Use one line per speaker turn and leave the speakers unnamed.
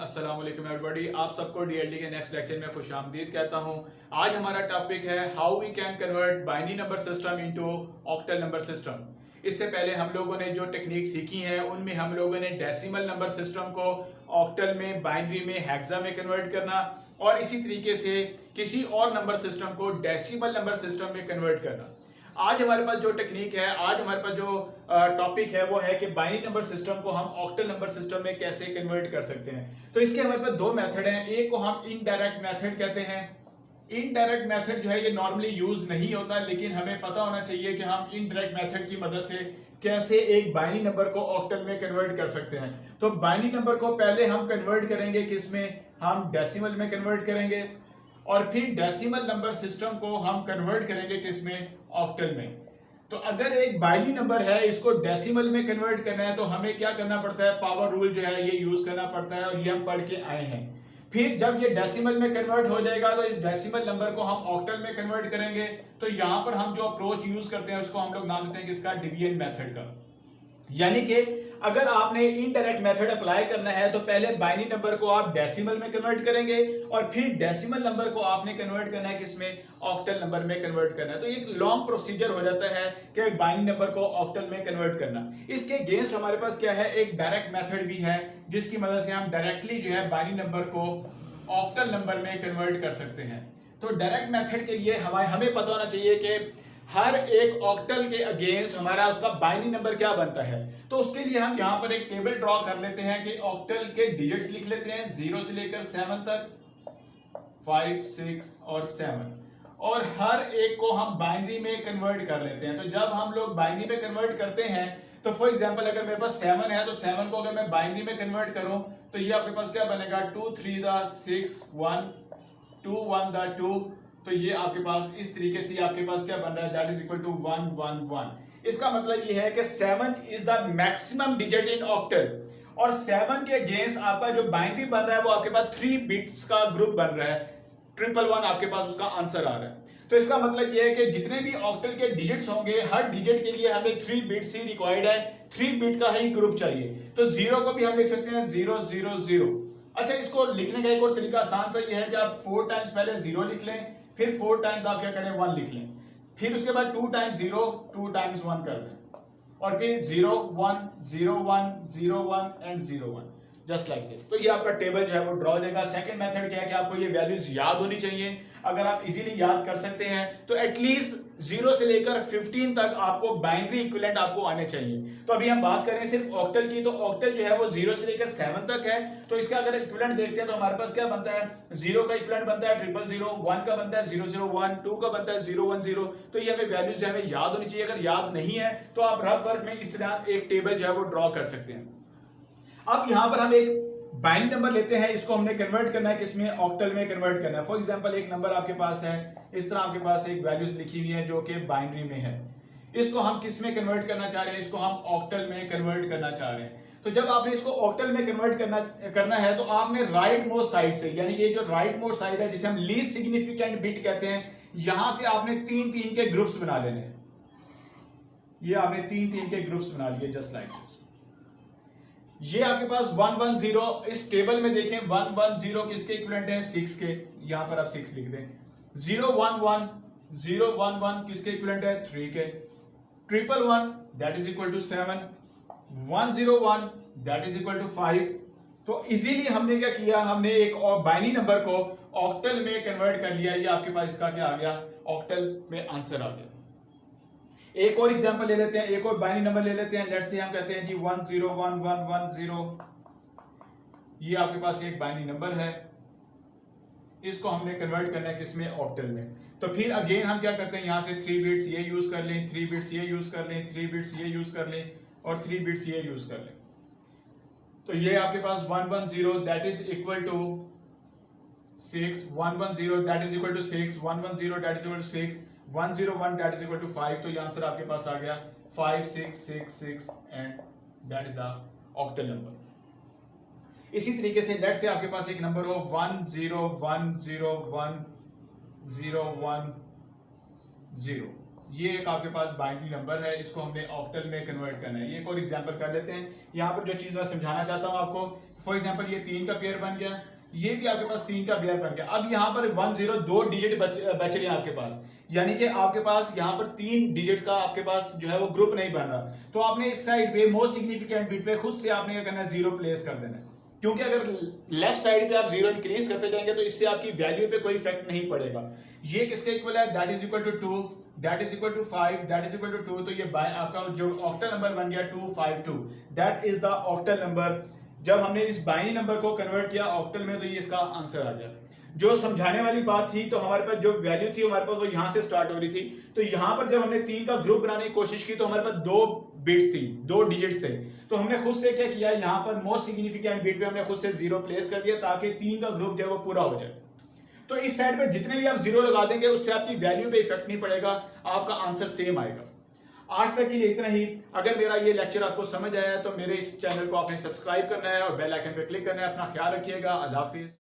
अस्सलाम वालेकुम एवरीबॉडी, आप सबको डीएलडी के नेक्स्ट लेक्चर में खुशामदीद कहता हूं। आज हमारा टॉपिक है how we can convert binary number system into octal number system. इससे पहले हम लोगों ने जो टेक्निक सीखी है उनमें हम लोगों ने डेसिमल नंबर सिस्टम को ऑक्टल में, बाइनरी में, हेक्सा में कन्वर्ट करना और इसी तरीके से किसी और नंबर सिस्टम को डेसिमल नंबर सिस्टम में कन्वर्ट करना। आज हमारे पास जो टेक्निक है, आज हमारे पास जो टॉपिक है वो है कि बाइनरी नंबर सिस्टम को हम ऑक्टल नंबर सिस्टम में कैसे कन्वर्ट कर सकते हैं। तो इसके हमारे पास दो मेथड हैं। एक को हम इनडायरेक्ट मेथड कहते हैं। इनडायरेक्ट मेथड जो है ये नॉर्मली यूज नहीं होता, लेकिन हमें पता होना चाहिए कि हम इनडायरेक्ट मेथड की मदद से कैसे एक बाइनरी नंबर को ऑक्टल में कन्वर्ट कर सकते हैं। तो बाइनरी नंबर को पहले हम कन्वर्ट करेंगे किसमें, हम डेसिमल में कन्वर्ट करेंगे और फिर डेसिमल नंबर सिस्टम को हम कन्वर्ट करेंगे किसमें, ऑक्टल में। तो अगर एक बाइनरी नंबर है इसको डेसिमल में कन्वर्ट करना है तो हमें क्या करना पड़ता है, पावर रूल जो है ये यूज करना पड़ता है और ये हम पढ़ के आए हैं। फिर जब ये डेसिमल में कन्वर्ट हो जाएगा तो इस डेसिमल नंबर को हम ऑक्टल में कन्वर्ट करेंगे। तो यहां पर हम जो अप्रोच यूज करते हैं उसको हम लोग नाम देते हैं किसका, डिवीजन मेथड का। यानी कि अगर आपने इनडायरेक्ट मेथड अप्लाई करना है तो पहले बाइनरी नंबर को आप डेसिमल में कन्वर्ट करेंगे और फिर डेसिमल नंबर को आपने कन्वर्ट करना है किसमें, ऑक्टल नंबर में कन्वर्ट करना है। तो एक लॉन्ग प्रोसीजर हो जाता है कि बाइनरी नंबर को ऑक्टल में कन्वर्ट करना। इसके अगेंस्ट हमारे पास क्या है, एक डायरेक्ट मेथड भी है जिसकी मदद से हम डायरेक्टली जो है बाइनरी नंबर को ऑक्टल नंबर में कन्वर्ट कर सकते हैं। तो डायरेक्ट मेथड के लिए हमें पता होना चाहिए कि हर एक ऑक्टल के अगेंस्ट हमारा उसका बाइनरी नंबर क्या बनता है। तो उसके लिए हम यहां पर एक टेबल ड्रॉ कर लेते हैं कि ऑक्टल के डिजिट्स लिख लेते हैं 0 से लेकर 7 तक, 5, 6 और 7, और हर एक को हम बाइनरी में कन्वर्ट कर लेते हैं। तो जब हम लोग बाइनरी में कन्वर्ट करते हैं तो फॉर एग्जांपल अगर मेरे पास 7 है तो 7 को अगर मैं बाइनरी में कन्वर्ट करूं तो ये आपके पास क्या बनेगा, 2 3 द 6 1 2 1 द 2। तो ये आपके पास इस तरीके से आपके पास क्या बन रहा है, दैट इज इक्वल टू 1 1 1। इसका मतलब ये है कि 7 is the maximum digit in octal और 7 के अगेंस्ट आपका जो बाइनरी बन रहा है वो आपके पास 3 बिट्स का ग्रुप बन रहा है, 111 आपके पास उसका आंसर आ रहा है। तो इसका मतलब ये है कि जितने भी ऑक्टल के डिजिट्स होंगे हर डिजिट के लिए हमें 3 बिट्स ही रिक्वायर्ड है, 3 बिट का ही ग्रुप चाहिए। तो 0 को भी हम लिख सकते हैं 0 0 0। अच्छा, इसको लिखने का एक और तरीका आसान सा ये है कि आप 4 टाइम्स पहले 0 लिख लें, फिर 4 टाइम्स आप क्या करें 1 लिख लें, फिर उसके बाद 2 टाइम्स 0 2 टाइम्स 1 कर दें और फिर 0 1 0 1 0 1 एंड 0 1, जस्ट लाइक दिस। तो ये आपका टेबल जो है वो ड्रॉ हो जाएगा। सेकंड मेथड क्या है कि आपको ये वैल्यूज याद होनी चाहिए। अगर आप इजीली याद कर सकते हैं तो एटलीस्ट 0 से लेकर 15 तक आपको बाइनरी इक्विवेलेंट आपको आने चाहिए। तो अभी हम बात करें सिर्फ ऑक्टल की, तो ऑक्टल जो है वो 0 से लेकर 7 तक है। तो इसका अगर इक्विवेलेंट देखते हैं तो हमारे पास क्या बनता है, 0 का इक्विवेलेंट बनता है 000, 1 का बनता है 001, 2 का बनता है 010। तो ये हमें वैल्यूज हमें याद होनी चाहिए। अगर याद नहीं है तो आप रफ वर्क में इस तरह एक टेबल जो है वो ड्रॉ कर सकते हैं। अब यहां पर हम एक बाइनरी नंबर लेते हैं, इसको हमने कन्वर्ट करना है किसमें, ऑक्टल में कन्वर्ट करना है। फॉर एग्जांपल एक नंबर आपके पास है, इस तरह आपके पास एक वैल्यूज लिखी हुई है जो कि बाइनरी में है। इसको हम किस में कन्वर्ट करना चाह रहे हैं, इसको हम ऑक्टल में कन्वर्ट करना चाह रहे हैं। तो जब आपने इसको ऑक्टल में कन्वर्ट करना है तो आपने राइट मोस्ट साइड से, यानी ये जो राइट मोस्ट साइड है जिसे हम लीस्ट सिग्निफिकेंट बिट कहते हैं, यहां से आपने 3 3 के ग्रुप्स बना लेने हैं। ये आपने 3 3 के ग्रुप्स बना लिए, जस्ट लाइक दिस। ये आपके पास 1 1 0, इस टेबल में देखें 1 1 0 किसके इक्विवेलेंट है, 6 के। यहां पर आप 6 लिख दें। 0 1 1 0 1 1 किसके इक्विवेलेंट है, 3 के। 1 1 1 that is equal to 7, 1 0 1 that is equal to 5। तो इजीली हमने क्या किया, हमने एक और बाइनरी नंबर को ऑक्टल में कन्वर्ट कर लिया। ये आपके पास इसका क्या आ गया, ऑक्टल में आंसर आ गया। एक और एग्जांपल ले लेते हैं, एक और बाइनरी नंबर ले लेते हैं। लेट्स से हम कहते हैं जी 1 0 1 1 1 0। ये आपके पास एक बाइनरी नंबर है, इसको हमने कन्वर्ट करना है किसमें, ऑक्टल में। तो फिर अगेन हम क्या करते हैं, यहां से 3 बिट्स ये यूज कर लें, 3 बिट्स ये यूज कर लें, 3 बिट्स ये यूज कर लें और 3 बिट्स ये यूज कर लें। तो ये आपके पास 1 1 0 that is equal to 6, 1 1 0 that is equal to 6, 1 1 0 that is equal to 6, 1 0 1 that is equal to 5। तो ये आंसर आपके पास आ गया 5 6 6 6 and that is a octal number. इसी तरीके से लेट्स से आपके पास एक नंबर हो 1 0 1 0 1 0 1 0। ये एक आपके पास बाइनरी नंबर है, इसको हमने ऑक्टल में कन्वर्ट करना है। ये एक और एग्जांपल कर लेते हैं। यहाँ पर जो चीज़ मैं समझाना चाहता हूँ आपको, फॉर एग्जांपल ये 3 का पेयर बन गया, ये भी आपके पास 3 का पेयर बन गया। अब यहाँ पर 10 दो डिजिट बच रहे हैं आपके पास, यानी कि आपके पास यहाँ पर 3 डिजिट का आपके पास जो है वो ग्रुप नहीं बन रहा। तो आपने इस साइड पे मोस्ट सिग्निफिकेंट बिट पे खुद से आपने क्या करना है, 0 प्लेस कर देना है, क्योंकि अगर लेफ्ट साइड पे आप 0 इंक्रीज करते जाएंगे तो इससे आपकी वैल्यू पे कोई इफेक्ट नहीं पड़ेगा। ये किसके इक्वल है, that is equal to 2, that is equal to 5, that is equal to 2। तो ये आपका जो ऑक्टल नंबर बन गया 252, that is the octal number. जब हमने इस बाइनरी नंबर को कन्वर्ट किया ऑक्टल में, तो ये इसका आंसर आ गया। जो समझाने वाली बात थी, तो हमारे पास जो वैल्यू थी हमारे पास वो यहां से स्टार्ट हो रही थी। तो यहां पर जब हमने 3 का ग्रुप बनाने की कोशिश की तो हमारे पास 2 बिट्स थी, 2 डिजिट्स थे। तो हमने खुद से क्या किया, यहां पर मोस्ट सिग्निफिकेंट बिट पे हमने खुद से 0 प्लेस कर दिया, ताकि 3 का ग्रुप जो है वो पूरा हो जाए। तो इस साइड पे जितने भी आप 0 लगा देंगे उससे आपकी वैल्यू पे इफेक्ट नहीं पड़ेगा, आपका आंसर सेम आएगा। आज तक के लिए इतना ही। अगर मेरा ये लेक्चर आपको समझ आया तो मेरे इस चैनल को आपने सब्सक्राइब करना है और बेल आइकन पे क्लिक करना है। अपना ख्याल रखिएगा। अल्लाह हाफिज।